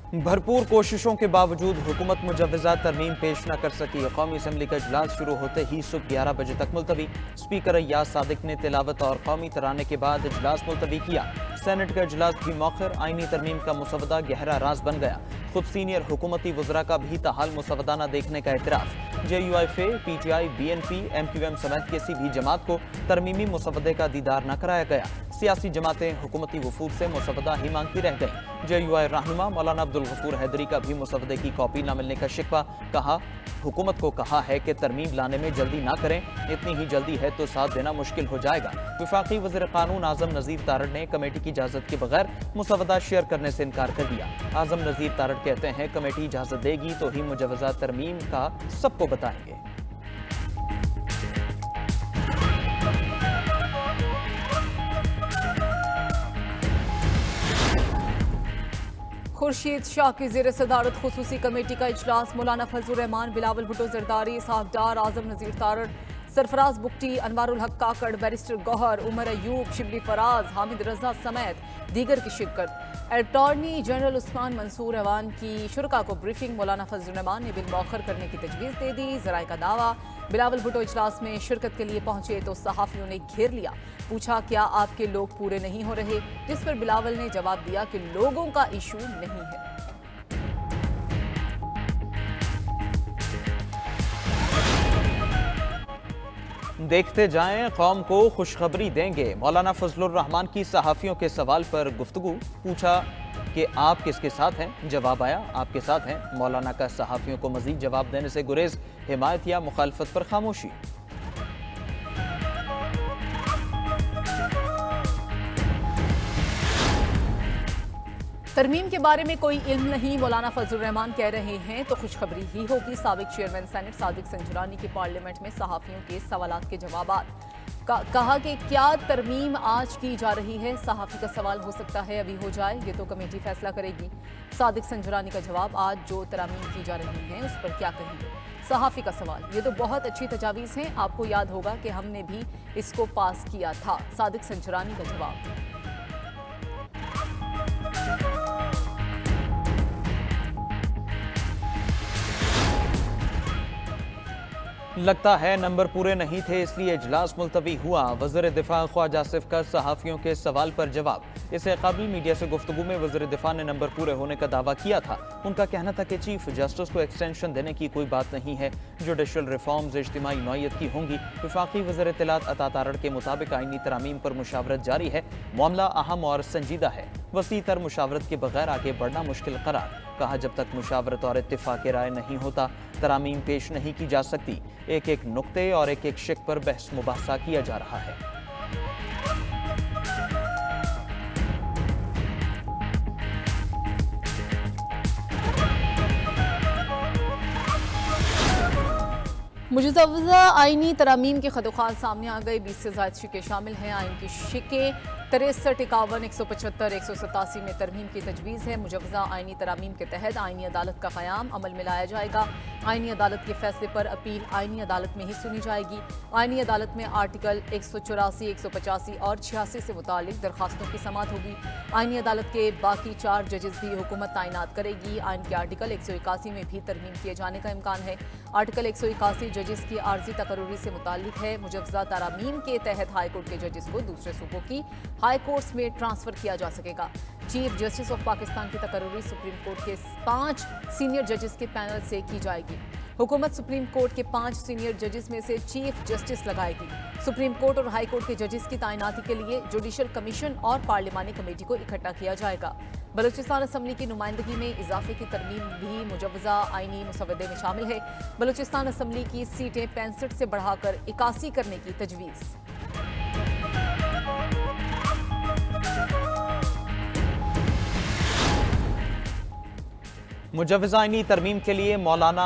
भरपूर कोशिशों के बावजूद हुकूमत मुजव्वज़ा तरमीम पेश न कर सकी। कौमी असम्बली का इजलास शुरू होते ही सुबह 11 बजे तक मुलतवी। स्पीकर अय्याज सादिक ने तिलावत और कौमी तराने के बाद इजलास मुलतवी किया। सेनेट का इजलास भी मौखर। आईनी तरमीम का मुसवदा गहरा राज बन गया। खुद सीनियर हुकूमती वज़रा का भी ताहाल मुसवदा न देखने का एतराफ़। JUIF, PTI, BNP, MQM समेत किसी भी जमात को तरमीमी मुसवदे का दीदार न कराया गया। सियासी जमातें हुकूमती वफूद से मुसवदा ही मांगती रह गईं। JUI रहनुमा मौलाना अब्दुल गफूर हैदरी का भी मुसवदे की कॉपी न मिलने का शिकवा। कहा, हुकूमत को कहा है कि तरमीम लाने में जल्दी ना करें, इतनी ही जल्दी है तो साथ देना मुश्किल हो जाएगा। वफाकी वज़ीर कानून आज़म नज़ीर तारड़ ने कमेटी की इजाज़त के बगैर मुसवदा शेयर करने से इनकार कर दिया। आज़म नज़ीर तारड़ कहते हैं, कमेटी इजाज़त देगी तो ही मुजव्वज़ा तरमीम का सबको बताएंगे। खुर्शीद शाह की ज़ेर सदारत खुसूसी कमेटी का इजलास। मौलाना फजलुर रहमान, बिलावल भुट्टो जरदारी, इसहाक डार, आज़म नज़ीर तारड़, सरफराज बुख्ती, अनवारुल हक काकड़, बैरिस्टर गौहर, उमर अयूब, शिबली फराज, हामिद रजा समेत दीगर की शिरकत। अटॉर्नी जनरल उस्मान मंसूर अवान की शुरका को ब्रीफिंग। मौलाना फजलुर रहमान ने बिल मौखर करने की तजवीज़ दे दी। ज़राए का दावा, बिलावल भुट्टो इजलास में शिरकत के लिए पहुंचे तो सहाफ़ियों ने घेर लिया। पूछा, क्या आपके लोग पूरे नहीं हो रहे? जिस पर बिलावल ने जवाब दिया कि लोगों का इशू नहीं है। देखते जाएं, कौम को खुशखबरी देंगे। मौलाना फजलुर रहमान की सहाफ़ियों के सवाल पर गुफ्तगू। पूछा कि आप किसके साथ हैं? जवाब आया, आपके साथ हैं। मौलाना का सहाफ़ियों को मजीद जवाब देने से गुरेज। हिमायत या मुखालफत पर खामोशी। तरमीम के बारे में कोई इल्म नहीं, मौलाना फजलुर रहमान कह रहे हैं तो खुशखबरी ही होगी। साबिक चेयरमैन सेनेट सादिक संजुरानी की पार्लियामेंट में सहाफ़ियों के सवालात के जवाबात। कहा कि क्या तरमीम आज की जा रही है? सहाफ़ी का सवाल हो सकता है अभी हो जाए, ये तो कमेटी फैसला करेगी। सादिक संजुरानी का जवाब, आज जो तरमीम की जा रही हैं उस पर क्या कहेंगे? सहाफ़ी का सवाल, ये तो बहुत अच्छी तजावीज़ हैं, आपको याद होगा कि हमने भी इसको पास किया था। सादिक संजुरानी का जवाब। लगता है नंबर पूरे नहीं थे इसलिए इजलास मुलतवी हुआ। वज़ीर दिफा ख्वाजा आसिफ का सहाफ़ियों के सवाल पर जवाब। इससे कबल मीडिया से गुफ्तगू में वज़ीर दिफा ने नंबर पूरे होने का दावा किया था। उनका कहना था कि चीफ जस्टिस को एक्सटेंशन देने की कोई बात नहीं है। जुडिशल रिफॉर्म्स इज्तिमाई नौयत की होंगी। वफाकी वज़ीर इत्तलात अता तारड़ के मुताबिक आईनी तरामीम पर मुशावरत जारी है। मामला अहम और संजीदा है। वसी तर मुशावरत के बगैर आगे बढ़ना मुश्किल करार। कहा, जब तक मुशावरत और इत्तिफाक राय नहीं होता तरामीम पेश नहीं की जा सकती। एक एक नुक्ते और एक एक शिक पर बहस मुबासा किया जा रहा है। मुजव्वज़ा आईनी तरामीम के खदोखाल सामने आ गए। 20 से ज़ायद शिकें शामिल हैं। आइन की शिकें 63, 51, 175, 187 में तरमीम की तजवीज़ है। मुजव्वज़ा आईनी तरामीम के तहत आईनी अदालत का क़याम अमल में लाया जाएगा। आईनी अदालत के फैसले पर अपील आईनी अदालत में ही सुनी जाएगी। आईनी अदालत में आर्टिकल 184, 185 और 86 से मुतालिक दरखास्तों की समाअत होगी। आईनी अदालत के बाकी 4 जजेस भी हुकूमत तैनात करेगी। आइन के आर्टिकल 181 में भी तरमीम किए जाने का इम्कान है। आर्टिकल 181 जजेस की आर्जी तकर्री से मुतालिक है। मुजव्वज़ा तरामीम के तहत हाईकोर्ट के जजेस को दूसरे सूबों की हाई कोर्ट्स में ट्रांसफर किया जा सकेगा। चीफ जस्टिस ऑफ पाकिस्तान की तकर्री सुप्रीम कोर्ट के 5 सीनियर जजेस के पैनल से की जाएगी। हुकूमत सुप्रीम कोर्ट के 5 सीनियर जजेस में से चीफ जस्टिस लगाएगी। सुप्रीम कोर्ट और हाई कोर्ट के जजेस की तैनाती के लिए जुडिशल कमीशन और पार्लिमानी कमेटी को इकट्ठा किया जाएगा। बलूचिस्तान असम्बली की नुमाइंदगी में इजाफे की तरमीम भी मुजव्वज़ा आईनी मुसवदे में शामिल है। बलूचिस्तान असम्बली की सीटें 65 से बढ़ाकर 81 करने की तजवीज़। मुजव्वज़ा आईनी तरमीम के लिए मौलाना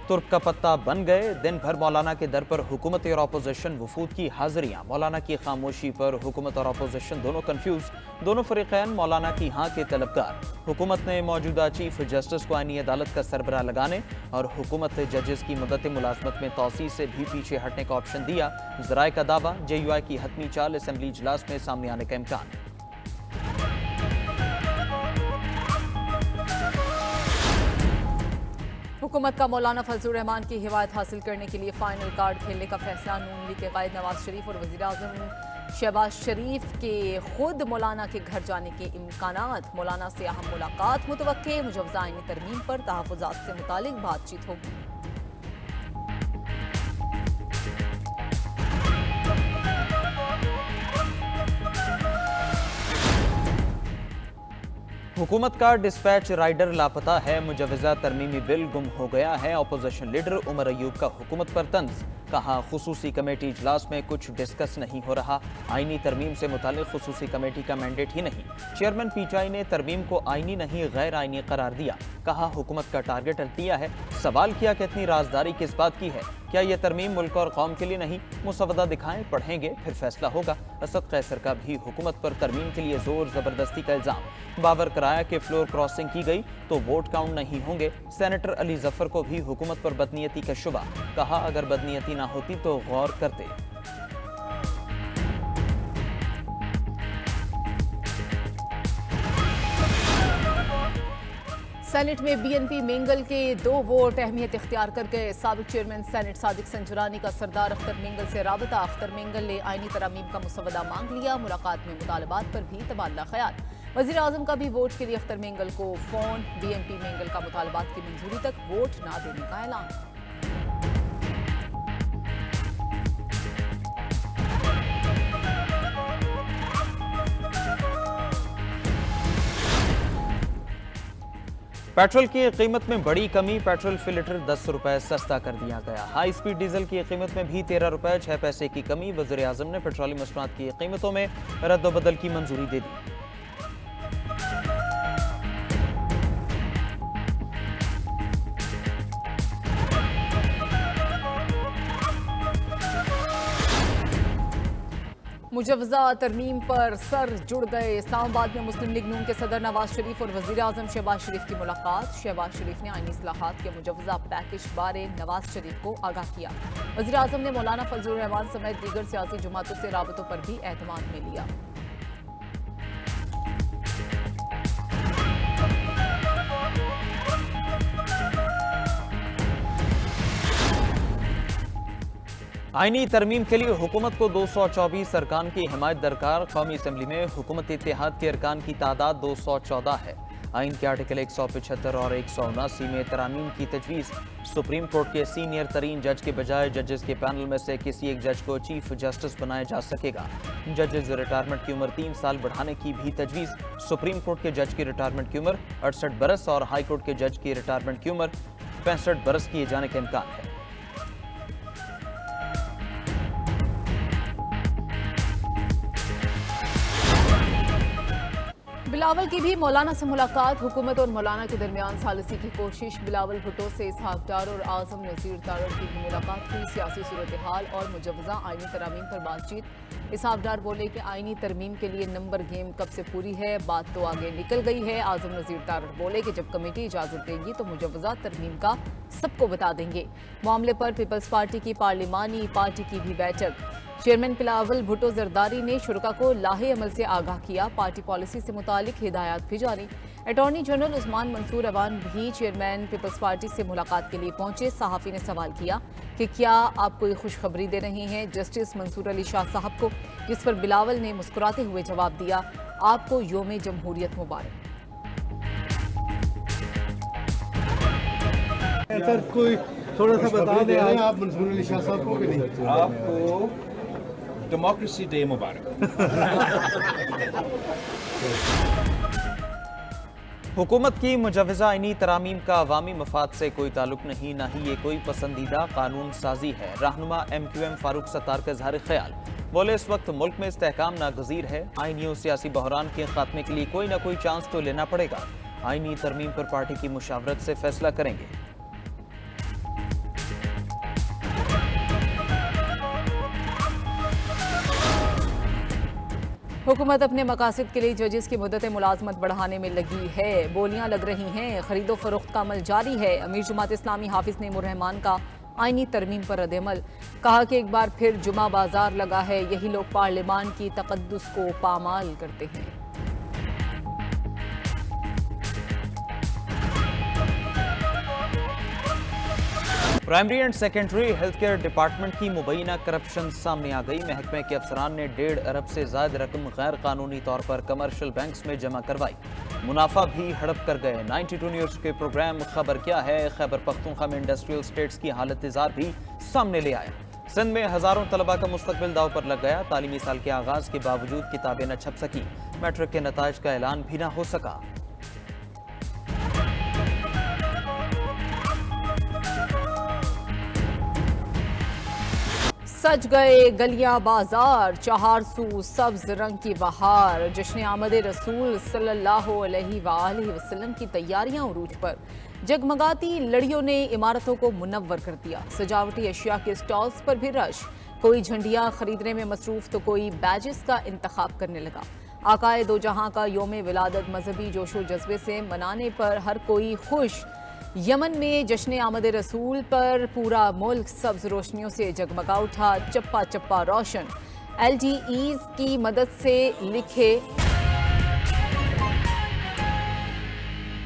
तुर्क का पत्ता बन गए। दिन भर मौलाना के दर पर हुकूमत और अपोजिशन वफूद की हाजिरियां। मौलाना की खामोशी पर हुकूमत और अपोजिशन दोनों कन्फ्यूज। दोनों फरीकैन मौलाना की हाँ के तलबगार। हुकूमत ने मौजूदा चीफ जस्टिस को आईनी अदालत का सरबराह लगाने और हुकूमत जजेस की मुद्दत मुलाजमत में तोसी से भी पीछे हटने का ऑप्शन दिया। ज़राए का दावा, JUI की हतमी चाल असम्बली इजलास में सामने आने का इम्कान। हुकूमत का मौलाना फजलुर रहमान की हिमायत हासिल करने के लिए फाइनल कार्ड खेलने का फैसला। नून लीग के कायद नवाज शरीफ और वज़ीर आज़म शहबाज शरीफ के खुद मौलाना के घर जाने के इम्कानात। मौलाना से अहम मुलाकात मुतवक्के। मुजवज़ा आईनी तरमीम पर तहफ़्फ़ुज़ात से मुतालिक बातचीत होगी। हुकूमत का डिस्पैच राइडर लापता है। मुजवज़ा तरमीमी बिल गुम हो गया है। अपोजिशन लीडर उमर अयूब का हुकूमत पर तंज। कहा खुसूसी कमेटी इजलास में कुछ डिस्कस नहीं हो रहा। आईनी तरमीम से मुतालिक खुसूसी कमेटी का मैंडेट ही नहीं। चेयरमैन पीटीआई ने तरमीम को आईनी नहीं गैर आईनी करार दिया। कहा हुकूमत का टारगेट अल्तिया है। सवाल किया कि इतनी राजदारी किस बात की है। क्या यह तरमीम मुल्क और कौम के लिए नहीं? मुसवदा दिखाएं, पढ़ेंगे, फिर फैसला होगा। असद कैसर का भी हुकूमत पर तरमीम के लिए जोर जबरदस्ती का इल्जाम। बावर कराया कि फ्लोर क्रॉसिंग की गई तो वोट काउंट नहीं होंगे। सेनेटर अली जफर को भी हुकूमत पर बदनीयती का शुबा। कहा अगर बदनीयती ना होती तो गौर करते। सेनेट में बीएनपी मेंगल के 2 वोट अहमियत इख्तियार कर गए। साबिक चेयरमैन सेनेट सादिक संजुरानी का सरदार अख्तर मेंगल से राबता। अख्तर मेंगल ने आईनी तरमीम का मुसवदा मांग लिया। मुलाकात में मुतालबात पर भी तबादला ख्याल। वज़ीर आज़म का भी वोट के लिए अख्तर मेंगल को फोन। बीएनपी मेंगल का मुतालबात की मंजूरी तक वोट ना देने का ऐलान। पेट्रोल की कीमत में बड़ी कमी। पेट्रोल फी लीटर 10 रुपए सस्ता कर दिया गया। हाई स्पीड डीजल की कीमत में भी 13 रुपए 6 पैसे की कमी। वज़ीर आज़म ने पेट्रोलियम मसनूआत की कीमतों में रद्दोबदल की मंजूरी दे दी। मुजवज़ा तरमीम पर सर जुड़ गए। इस्लामाबाद में मुस्लिम लीग नून के सदर नवाज शरीफ और वज़ीर आज़म शहबाज शरीफ की मुलाकात। शहबाज शरीफ ने आईनी इस्लाहात के मुजवज़ा पैकेज बारे नवाज शरीफ को आगाह किया। वज़ीर आज़म ने मौलाना फजलुर रहमान समेत दीगर सियासी जमातों से राबतों पर भी एतमाद में लिया। आईनी तरमीम के लिए हुकूमत को 224 अरकान की हिमायत दरकार। कौमी असम्बली में हुकूमत इत्तेहाद के अरकान की तादाद 214 है। आइन के आर्टिकल 175 और 179 में तरामीम की तजवीज़। सुप्रीम कोर्ट के सीनियर तरीन जज के बजाय जजेस के पैनल में से किसी एक जज को चीफ जस्टिस बनाया जा सकेगा। जजेस रिटायरमेंट की उम्र 3 साल बढ़ाने की भी तजवीज़। सुप्रीम कोर्ट के जज की रिटायरमेंट की उम्र 68 बरस और हाई कोर्ट के जज की रिटायरमेंट की उम्र 65 बरस किए जाने का इम्कान है। बिलावल की भी मौलाना से मुलाकात। हुकूमत और मौलाना के दरमियान सालिसी की कोशिश। बिलावल भुट्टो से इसहाक डार और आजम नज़ीर तारड़ की भी मुलाकात हुई। सियासी सूरत हाल और मुजवज़ा आईनी तरमीम पर बातचीत। इसहाक डार बोले कि आईनी तरमीम के लिए नंबर गेम कब से पूरी है, बात तो आगे निकल गई है। आजम नज़ीर तारड़ बोले कि जब कमेटी इजाज़त देगी तो मुजवज़ा तरमीम का सबको बता देंगे। मामले पर पीपल्स पार्टी की पार्लिमानी पार्टी की भी बैठक। चेयरमैन बिलावल भुट्टो जरदारी ने शुरा को लाहे अमल से आगाह किया। पार्टी पॉलिसी से मुतालिक हिदायत भी जारी। अटॉर्नी जनरल उस्मान मंसूर अवान भी चेयरमैन पीपल्स पार्टी से मुलाकात के लिए पहुंचे। सहाफ़ी ने सवाल किया कि क्या आप कोई खुशखबरी दे रहे हैं जस्टिस मंसूर अली शाह साहब को, जिस पर बिलावल ने मुस्कुराते हुए जवाब दिया, आपको योम जमहूरियत मुबारक। सर कोई थोड़ा सा बता दें आप मंसूर अली शाह साहब को कि नहीं? आपको डेमोक्रेसी डे मुबारक। हुकूमत की मुजवज़ा आईनी तरामीम का अवामी मफाद से कोई ताल्लुक नहीं, ना ही ये कोई पसंदीदा कानून साजी है। रहनुमा MQM फारूक सत्तार का इज़हार ख्याल। बोले इस वक्त मुल्क में इस्तेहकाम नागज़ीर है। आईनी और सियासी बहरान के खात्मे के लिए कोई ना कोई चांस तो लेना पड़ेगा। आईनी तरमीम पर पार्टी की मुशावरत से फैसला करेंगे। हुकूमत अपने मकासद के लिए जजेस की मुद्दत मुलाजमत बढ़ाने में लगी है। बोलियां लग रही हैं, खरीदो फरोख्त का अमल जारी है। अमीर जमात इस्लामी हाफिज नईमुर रहमान का आईनी तरमीम पर रद्द-ए-अमल। कहा कि एक बार फिर जुमा बाजार लगा है, यही लोग पार्लिमान की तकद्दुस को पामाल करते हैं। Primary and secondary health care department की मुबैना करप्शन सामने आ गई। महकमे के अफसरान ने 1.5 अरब से ज्यादा रकम गैर कानूनी तौर पर कमर्शियल बैंक्स में जमा करवाई, मुनाफा भी हड़प कर गए। 92 न्यूज के प्रोग्राम खबर क्या है खैबर पख्तूनख्वा में इंडस्ट्रियल स्टेट्स की हालत इज़ार भी सामने ले आया। सिंध में हजारों तलबा का मुस्तकबिल दाव पर लग गया। तालीमी साल के आगाज के बावजूद किताबें न छप सकी, मैट्रिक के नताइज का ऐलान भी न हो सका। सज गए गलियां बाजार, चहारसू सब्ज रंग की बहार। जश्न आमद रसूल सल्लल्लाहु अलैहि वसल्लम की तैयारियां उरूज पर। जगमगाती लड़ियों ने इमारतों को मुनव्वर कर दिया। सजावटी अशिया के स्टॉल्स पर भी रश, कोई झंडियां खरीदने में मसरूफ तो कोई बैजेस का इंतखाब करने लगा। आकाए दो जहां का योम विलादत मजहबी जोशो जज्बे से मनाने पर हर कोई खुश। यमन में जश्न आमद रसूल पर पूरा मुल्क सब्ज रोशनियों से जगमगा उठा, चप्पा चप्पा रोशन। LEDs की मदद से लिखे